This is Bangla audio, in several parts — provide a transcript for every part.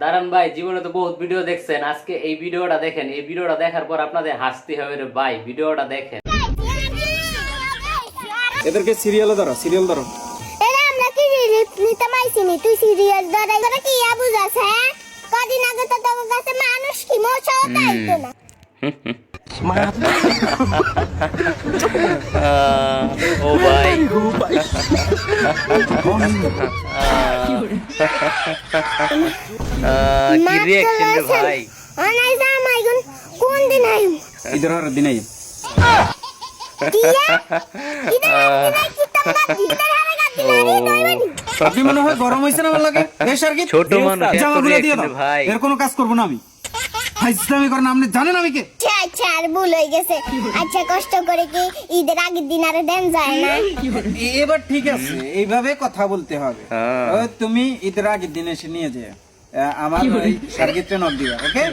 দাঁড়ান ভাই, জীবনে তো বহুত ভিডিও দেখছেন, আজকে এই ভিডিওটা দেখেন। এই ভিডিওটা দেখার পর আপনাদের হাসতে হবে রে ভাই। ভিডিওটা দেখেন। এদেরকে সিরিয়ালে ধরো, সিরিয়াল ধরো। এরা আমরা কি রিলিজ নিতে মাইছিনি, তুই সিরিয়াল ধরে করে কি বুঝাস? হ্যাঁ, কদিন আগে তো তোর কাছে মানুষ কি মোছাও তাইতো না। ও ভাই, কি রিঅ্যাকশন রে ভাই। অনাই জামাই কোন দিন আইম ইধর আর দিন আই দিয়া ইদা কি তোমরা ভিতরে হারে গাদি দইবানি। আপনি মনে হয় গরম হইছে না আমার লাগে। এই সার্কিট ছোট মানুষ এত জামাগুলো দিয়ে reaction দাও ভাই। এর কোনো কাজ করব না আমি। হাইজলামি করেন আপনি, জানেন আমি কে? আচ্ছা আর ভুল হয়ে গেছে। আচ্ছা কষ্ট করে কি ঈদের আগের দিন আর দেন যায় না? এবার ঠিক আছে, এইভাবে কথা বলতে হবে। ও তুমি ঈদের আগের দিন এসে নিয়ে যে আমার ওই সার্কিটে নক দিবা, ওকে?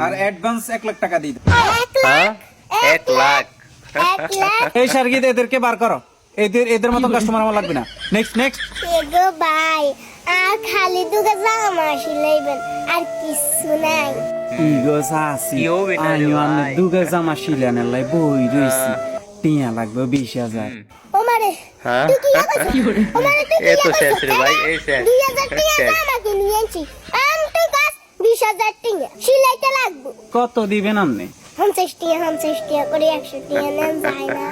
আর অ্যাডভান্স 1 লাখ টাকা দিয়ে দাও। 1 লাখ। 1 লাখ এই সার্কিট এদেরকে বার করো। এদের মতো কাস্টমার আমার লাগবে না। Next next. এগো ভাই, আর খালি দুগা জামা সিলাইবেন, আর কিছু নাই। ইগো সাসি কি হবে না রে আইও আমি ভাই? দুগা জামা শিলানের লাই বই রইছি। টিয়া লাগবে 20,000। ওমারে হ্যাঁ? তুই কি করছিস? ওমারে তুই এ কি তো শেষ করছিস? রে ভাই, এই শেষ। 2000 টাকা শেষ। জামা কিনে আনছি। আম তো গাছ 20,000 টাকা সিলাইতে লাগবে। কত দিবেন আপনি? 50 টাকা করে 100 টাকা নেন যায় না।